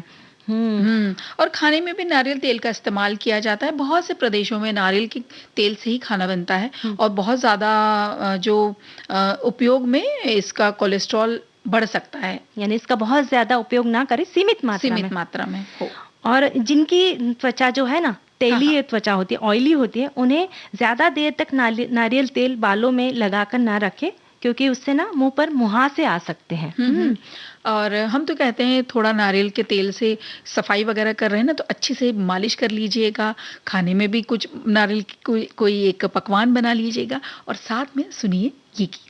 और खाने में भी नारियल तेल का इस्तेमाल किया जाता है। बहुत से प्रदेशों में नारियल के तेल से ही खाना बनता है, और बहुत ज़्यादा जो उपयोग में इसका कोलेस्ट्रॉल बढ़ सकता है। यानी इसका बहुत ज्यादा उपयोग ना करें, सीमित मात्रा में हो। और जिनकी त्वचा जो है ना तेलीय त्वचा होती है, ऑयली होती है, उन्हें ज्यादा देर तक नारियल तेल बालों में लगाकर ना रखें, क्योंकि उससे ना मुंह पर मुहासे आ सकते हैं। और हम तो कहते हैं थोड़ा नारियल के तेल से सफाई वगैरह कर रहे हैं ना, तो अच्छे से मालिश कर लीजिएगा। खाने में भी कुछ नारियल की कोई एक पकवान बना लीजिएगा, और साथ में सुनिए ये गीत।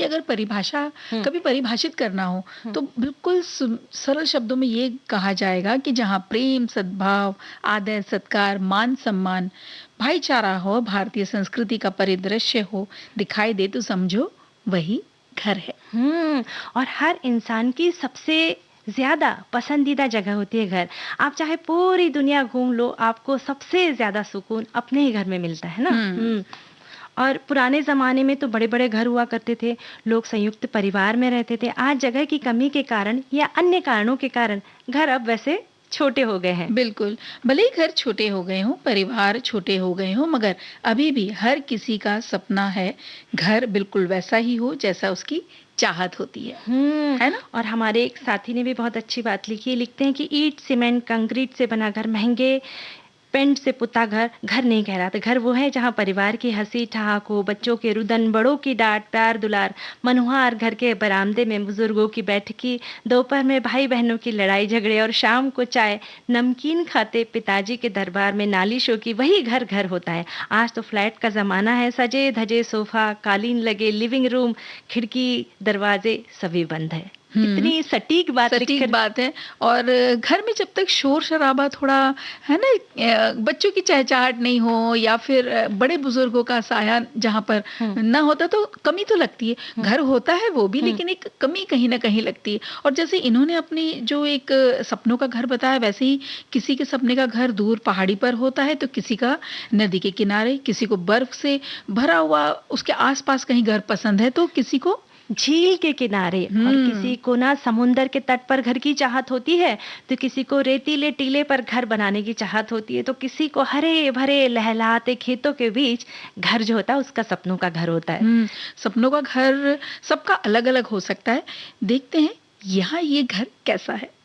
अगर परिभाषा कभी परिभाषित करना हो तो बिल्कुल सरल शब्दों में ये कहा जाएगा कि जहाँ प्रेम, सद्भाव, आदर, सत्कार, मान सम्मान, भाईचारा हो, भारतीय संस्कृति का परिदृश्य हो दिखाई दे तो समझो वही घर है। और हर इंसान की सबसे ज्यादा पसंदीदा जगह होती है घर। आप चाहे पूरी दुनिया घूम लो, आपको सबसे ज्यादा सुकून अपने ही घर में मिलता है ना। और पुराने ज़माने में तो बड़े-बड़े घर हुआ करते थे, लोग संयुक्त परिवार में रहते थे। आज जगह की कमी के कारण या अन्य कारणों के कारण घर अब वैसे छोटे हो गए हैं। बिल्कुल, भले ही घर छोटे हो गए हों, परिवार छोटे हो गए हों, मगर अभी भी हर किसी का सपना है घर बिल्कुल वैसा ही हो जैसा उसकी चाहत होती है ना। और हमारे एक साथी ने भी बहुत अच्छी बात लिखी है, लिखते हैं कि ईंट, सीमेंट, कंक्रीट से बना घर, महंगे पेंट से पुता घर घर नहीं कहलाता। घर वो है जहाँ परिवार की हंसी ठहाक हो, बच्चों के रुदन, बड़ों की डांट, प्यार दुलार, मनोहार घर के बरामदे में बुजुर्गों की बैठकी, दोपहर में भाई बहनों की लड़ाई झगड़े और शाम को चाय नमकीन खाते पिताजी के दरबार में नालिशों की, वही घर घर होता है। आज तो फ्लैट का जमाना है, सजे धजे सोफा, कालीन लगे, लिविंग रूम, खिड़की दरवाजे सभी बंद है। इतनी सटीक बात है। और घर में जब तक शोर शराबा थोड़ा है ना, बच्चों की चहचहाट नहीं हो या फिर बड़े बुजुर्गों का साया जहाँ पर ना होता तो कमी तो लगती है। घर होता है वो भी, लेकिन एक कमी कहीं ना कहीं लगती है। और जैसे इन्होंने अपनी जो एक सपनों का घर बताया, वैसे ही किसी के सपने का घर दूर पहाड़ी पर होता है तो किसी का नदी के किनारे, किसी को बर्फ से भरा हुआ उसके आसपास कहीं घर पसंद है तो किसी को झील के किनारे, और किसी को ना समुंदर के तट पर घर की चाहत होती है तो किसी को रेतीले टीले पर घर बनाने की चाहत होती है, तो किसी को हरे भरे लहलहाते खेतों के बीच घर जो होता है उसका सपनों का घर होता है। सपनों का घर सबका अलग अलग हो सकता है। देखते हैं यहाँ ये घर कैसा है।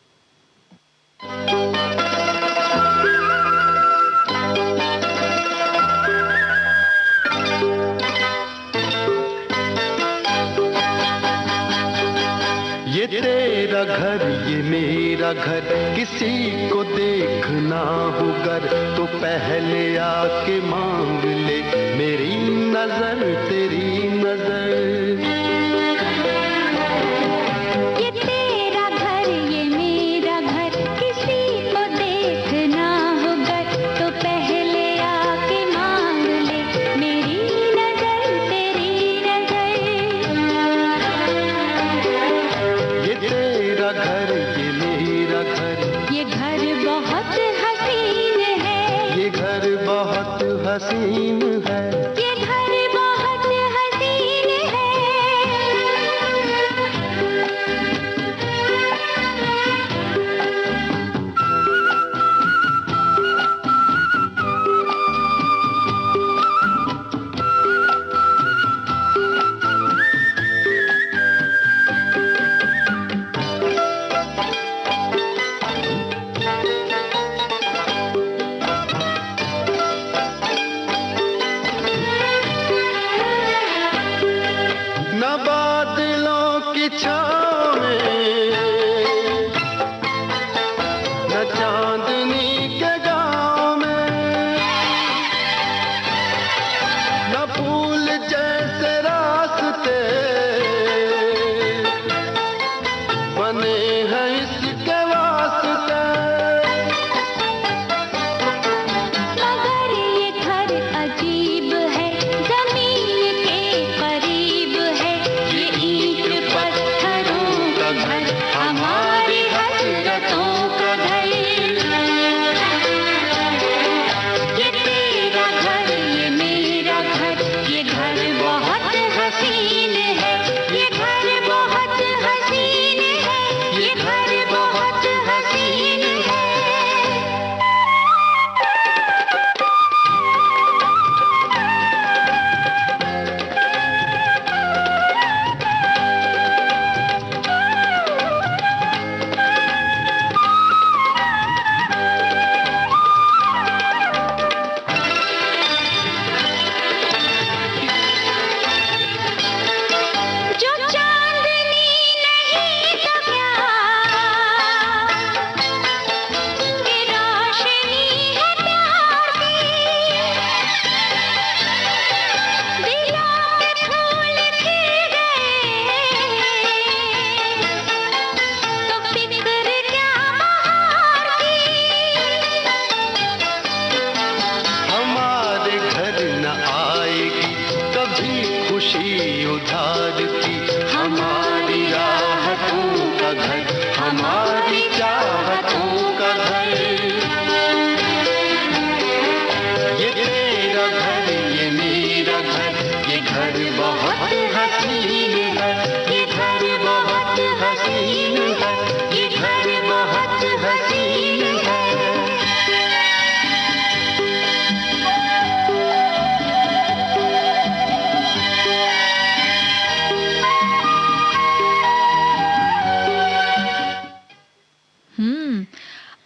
ये तेरा घर ये मेरा घर, किसी को देखना हो घर तो पहले आके मांग ले मेरी नजर तेरी नजर। ये तेरा घर ये मेरा घर, किसी को देखना हो घर तो पहले आके मांग ले मेरी नजर तेरी नजर। ये तेरा घर ये मेरा घर, ये घर बहुत हसीन है, ये घर बहुत हसीन है, ये घर बहुत हसीन है। न बादलों की छाँव में, न चांदनी के गाँव में, न फूल जैसे रास्ते बने हैं इसके वास्ते। मगर ये घर अजीब है, जमीन के करीब है, ये ईंट पत्थर हमारी राहतों का घर, हमारी चाहतों का घर। ये तेरा घर, ये मेरा घर, ये घर बहुत हसीन है, ये घर बहुत हसीन है, ये घर बहुत हसीन है।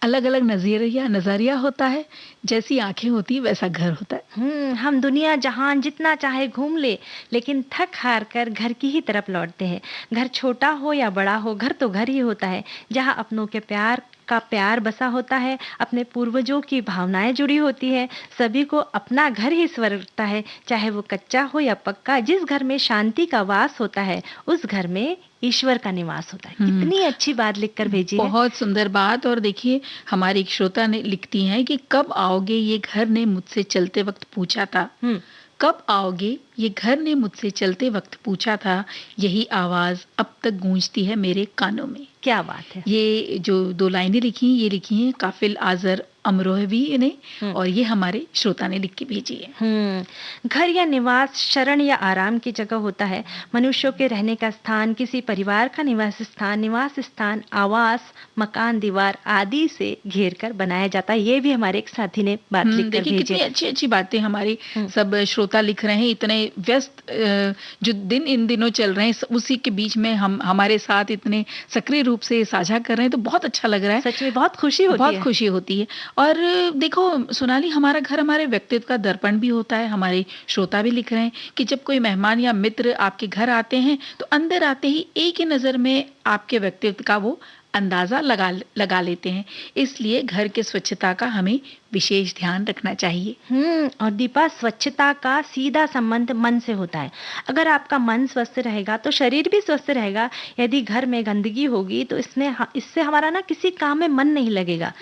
अलग अलग नजरिया होता है, जैसी आंखें होती है वैसा घर होता है। हम दुनिया जहान जितना चाहे घूम ले, लेकिन थक हार कर घर की ही तरफ लौटते हैं। घर छोटा हो या बड़ा हो, घर तो घर ही होता है, जहाँ अपनों के प्यार का प्यार बसा होता है, अपने पूर्वजों की भावनाएं जुड़ी होती है। सभी को अपना घर ही स्वर्ग लगता है, चाहे वो कच्चा हो या पक्का। जिस घर में शांति का वास होता है, उस घर में ईश्वर का निवास होता है। कितनी अच्छी बात लिखकर भेजी है। बहुत सुंदर बात। और देखिए, हमारी एक श्रोता ने लिखती हैं कि कब आओगे ये घर ने मुझसे चलते वक्त पूछा था। कब आओगे ये घर ने मुझसे चलते वक्त पूछा था, यही आवाज अब तक गूंजती है मेरे कानों में। क्या बात है। ये जो 2 लाइनें लिखी हैं काफिल आजर अमरोहवी ने, और ये हमारे श्रोता ने लिख के भेजी है। घर या निवास शरण या आराम की जगह होता है। मनुष्यों के रहने का स्थान, किसी परिवार का निवास स्थान, आवास, मकान, दीवार आदि से घेर कर बनाया जाता है। ये भी हमारे एक साथी ने बात लिख कर भेजी। कितनी अच्छी अच्छी बातें हमारे सब श्रोता लिख रहे हैं। इतने व्यस्त जो दिन इन दिनों चल रहे हैं, उसी के बीच में हम हमारे साथ इतने सक्रिय रूप से साझा कर रहे हैं, तो बहुत अच्छा लग रहा है। सच में बहुत खुशी होती है। और देखो सोनाली, हमारा घर हमारे व्यक्तित्व का दर्पण भी होता है। हमारे श्रोता भी लिख रहे हैं कि जब कोई मेहमान या मित्र आपके घर आते हैं, तो अंदर आते ही एक ही नजर में आपके व्यक्तित्व का वो अंदाजा लगा लेते हैं। इसलिए घर के स्वच्छता का हमें विशेष ध्यान रखना चाहिए। और दीपा, स्वच्छता का सीधा संबंध मन से होता है। अगर आपका मन स्वस्थ रहेगा तो शरीर भी स्वस्थ रहेगा। यदि घर में गंदगी होगी तो इससे हमारा ना किसी काम में मन नहीं लगेगा।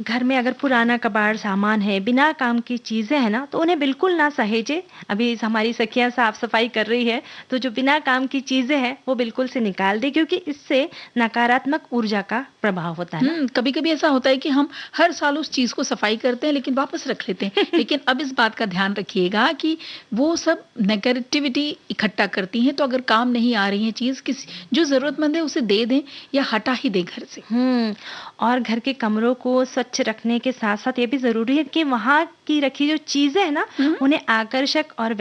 घर में अगर पुराना कबाड़ सामान है, बिना काम की चीजें हैं ना, तो उन्हें बिल्कुल ना सहेजे। अभी हमारी सखियां साफ सफाई कर रही है, तो जो बिना काम की चीजें हैं वो बिल्कुल से निकाल दे, क्योंकि इससे नकारात्मक ऊर्जा का प्रभाव होता है। कभी कभी ऐसा होता है कि हम हर साल उस चीज को सफाई करते हैं, लेकिन वापस रख लेते हैं। लेकिन अब इस बात का ध्यान रखिएगा कि वो सब नेगेटिविटी इकट्ठा करती हैं। तो अगर काम नहीं आ रही है चीज, किसी जो जरूरतमंद है उसे दे दें या हटा ही दें घर से। और घर के कमरों को स्वच्छ रखने के साथ साथ ये भी जरूरी है कि वहाँ की रखी जो चीजें है ना, उन्हें आकर्षक और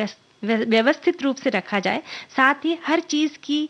व्यवस्थित रूप से रखा जाए। साथ ही हर चीज की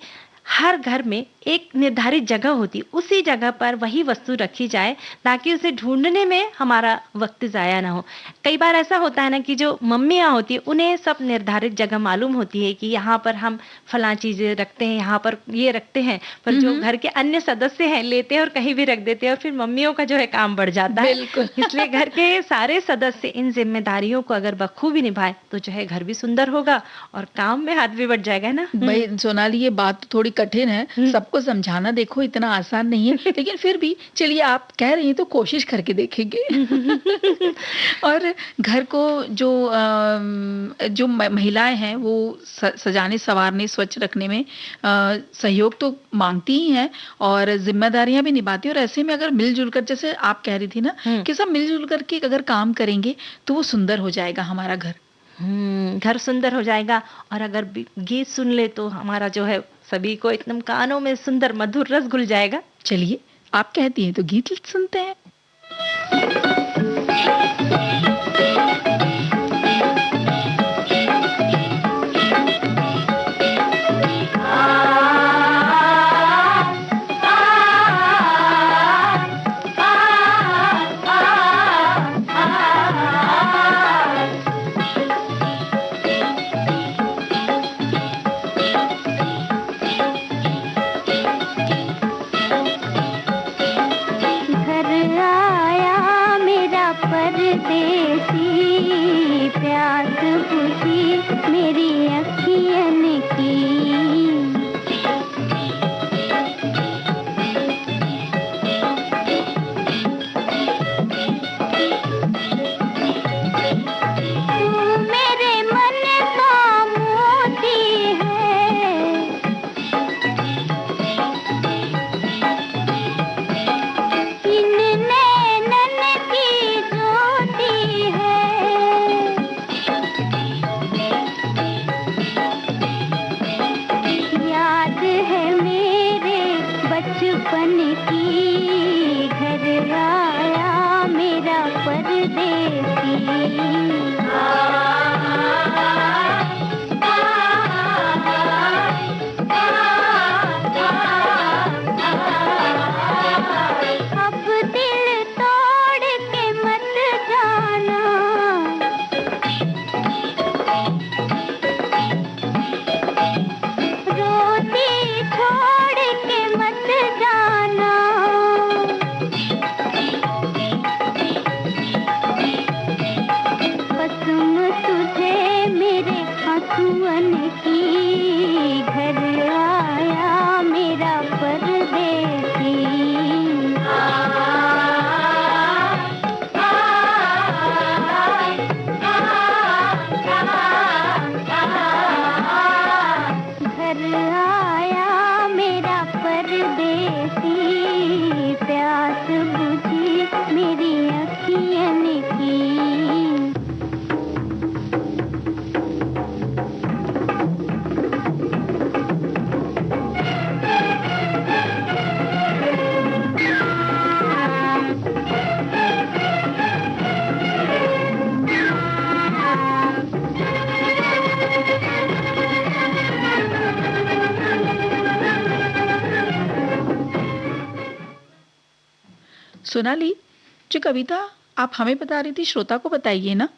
हर घर में एक निर्धारित जगह होती, उसी जगह पर वही वस्तु रखी जाए, ताकि उसे ढूंढने में हमारा वक्त जाया ना हो। कई बार ऐसा होता है ना कि जो मम्मियाँ होती है, उन्हें सब निर्धारित जगह मालूम होती है कि यहाँ पर हम फलां चीजें रखते हैं, यहाँ पर ये रखते हैं, पर जो घर के अन्य सदस्य हैं लेते हैं और कहीं भी रख देते हैं, और फिर मम्मियों का जो है काम बढ़ जाता है। इसलिए घर के सारे सदस्य इन जिम्मेदारियों को अगर बखूबी निभाए तो जो है घर भी सुंदर होगा और काम में हाथ भी बढ़ जाएगा ना। भाई सोनाली, ये बात थोड़ी कठिन है, सबको समझाना देखो इतना आसान नहीं है, लेकिन फिर भी चलिए आप कह रही हैं तो कोशिश करके देखेंगे। और घर को जो महिलाएं हैं वो सजाने संवारने स्वच्छ रखने में सहयोग तो मांगती ही हैं और जिम्मेदारियां भी निभाती हैं। और ऐसे में अगर मिलजुल कर, जैसे आप कह रही थी ना कि सब मिलजुल कर के अगर काम करेंगे तो वो सुंदर हो जाएगा हमारा घर। घर सुंदर हो जाएगा। और अगर गीत सुन ले तो हमारा जो है सभी को एकदम कानों में सुंदर मधुर रस घुल जाएगा। चलिए, आप कहती हैं तो गीत सुनते हैं। घर आया मेरा पर बन की घर आया मेरा परदेसी। अब दिल तोड़ के मत जाना, रोती छोड़ के मत जाना। कसम तुझे मेरे आंसुअन की घर आया मेरा परदेसी। घर आया मेरा परदेसी, प्यास बुझी मेरी अखियन की। सोनाली, जो कविता आप हमें बता रही थी श्रोता को बताइए ना।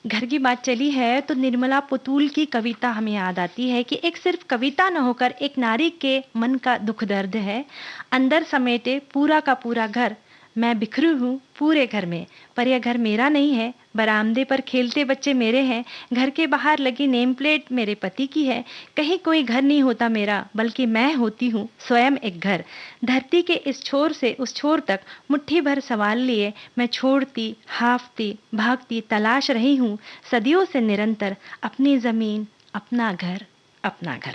घर की बात चली है तो निर्मला पुतूल की कविता हमें याद आती है कि एक सिर्फ कविता न होकर एक नारी के मन का दुख दर्द है। अंदर समेटे पूरा का पूरा घर, मैं बिखरू हूँ पूरे घर में, पर यह घर मेरा नहीं है। बरामदे पर खेलते बच्चे मेरे हैं, घर के बाहर लगी नेम प्लेट मेरे पति की है। कहीं कोई घर नहीं होता मेरा, बल्कि मैं होती हूँ स्वयं एक घर। धरती के इस छोर से उस छोर तक मुट्ठी भर सवाल लिए मैं छोड़ती, हाफती, भागती तलाश रही हूँ सदियों से निरंतर अपनी जमीन, अपना घर, अपना घर।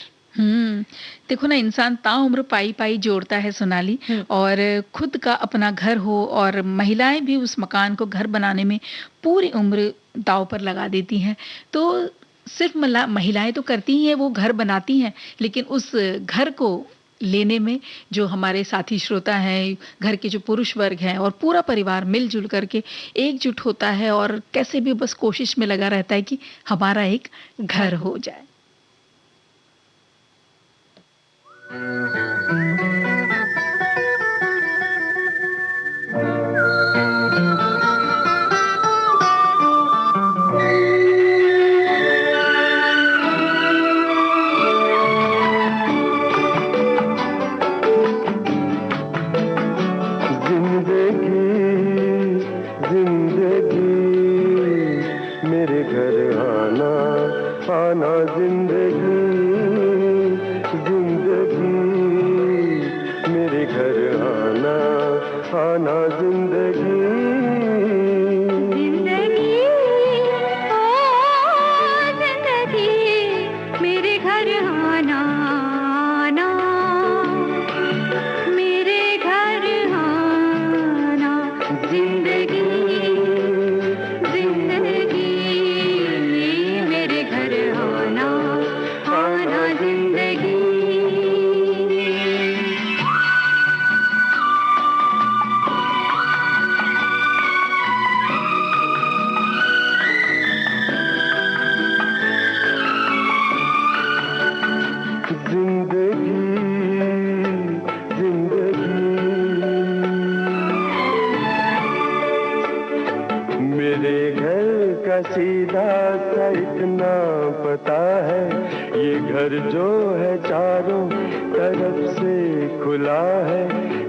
देखो ना, इंसान ताउम्र पाई पाई जोड़ता है सोनाली, और खुद का अपना घर हो, और महिलाएं भी उस मकान को घर बनाने में पूरी उम्र दांव पर लगा देती हैं। तो सिर्फ महिलाएं तो करती ही हैं, वो घर बनाती हैं, लेकिन उस घर को लेने में जो हमारे साथी श्रोता हैं, घर के जो पुरुष वर्ग हैं और पूरा परिवार मिलजुल करके एकजुट होता है और कैसे भी बस कोशिश में लगा रहता है कि हमारा एक घर हो जाए। सीधा सा इतना पता है, ये घर जो है चारों तरफ से खुला है।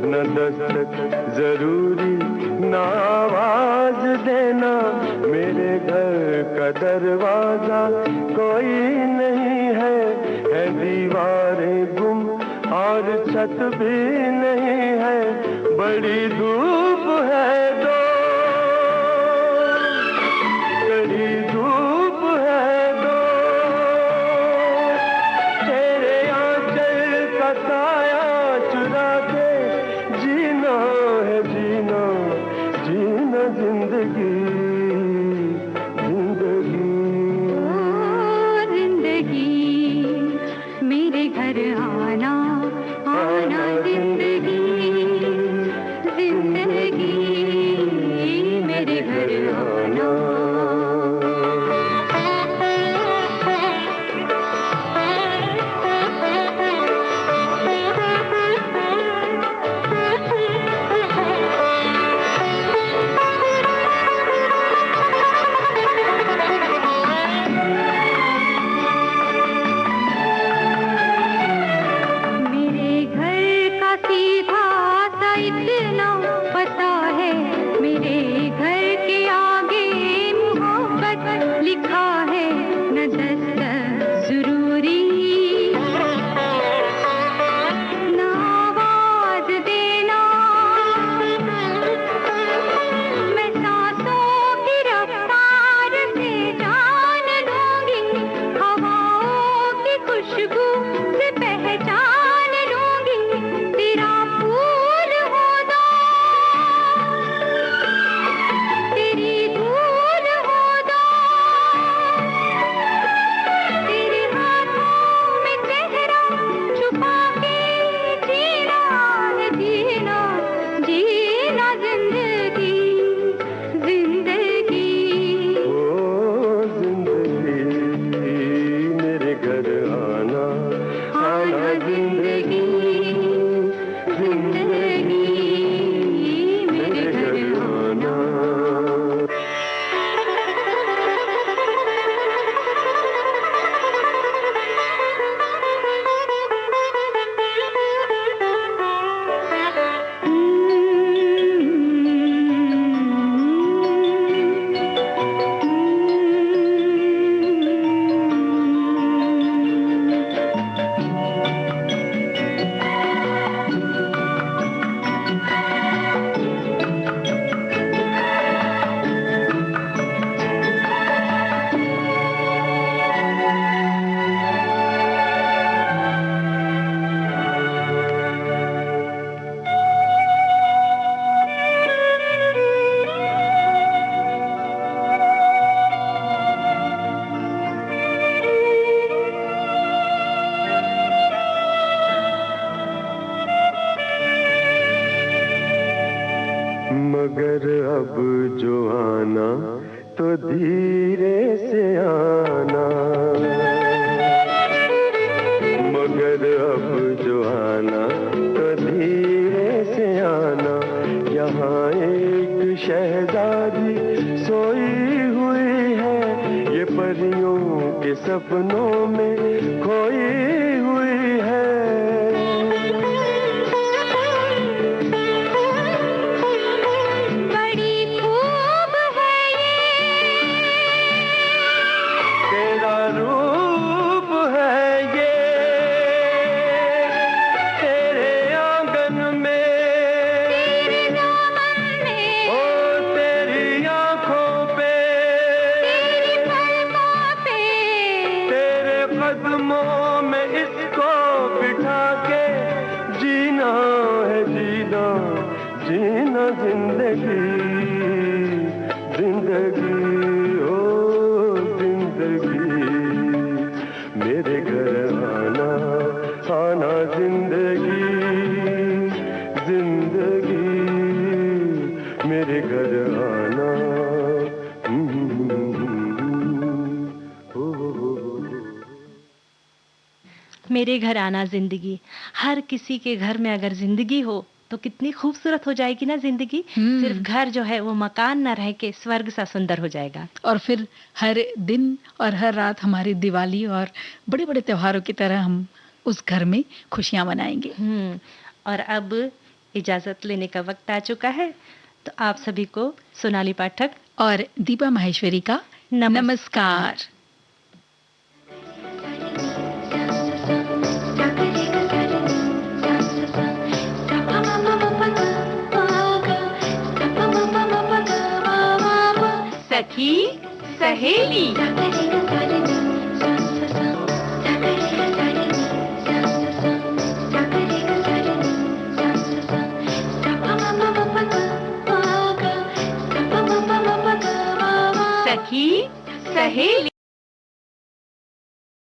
न दस्तक जरूरी न आवाज देना, मेरे घर का दरवाजा कोई नहीं है। है दीवारें गुम और छत भी नहीं है, बड़ी धूप है दो, धूप है दो, तेरे आंचल का साया चुरा के जीना है, जीना जीना जिंदगी, जिंदगी जिंदगी मेरे घर आना, आना जिंदगी। तो धीरे से आना, मगर अब जो आना तो धीरे से आना। यहाँ एक शहजादी सोई हुई है, ये परियों के सपनों में खोई हुई है। बड़ी खूब है ये तेरा रूप है ये, तेरे आंगन में, तेरे दामन में, ओ तेरी आंखों पे, तेरी पलकों पे, तेरे कदमों में इसको बिठा के जीना है, जीना जीना जिंदगी, जिंदगी ओ जिंदगी। मेरे घर आना, आना जिंदगी, जिंदगी मेरे घर आना। मेरे घर आना जिंदगी। हर किसी के घर में अगर जिंदगी हो तो कितनी खूबसूरत हो जाएगी ना जिंदगी। सिर्फ घर जो है वो मकान ना रह के स्वर्ग सा सुंदर हो जाएगा। और फिर हर दिन और हर रात हमारी दिवाली और बड़े बड़े त्योहारों की तरह हम उस घर में खुशियां मनाएंगे। और अब इजाजत लेने का वक्त आ चुका है, तो आप सभी को सोनाली पाठक और दीपा माहेश्वरी का नमस्कार। सखी सहेली।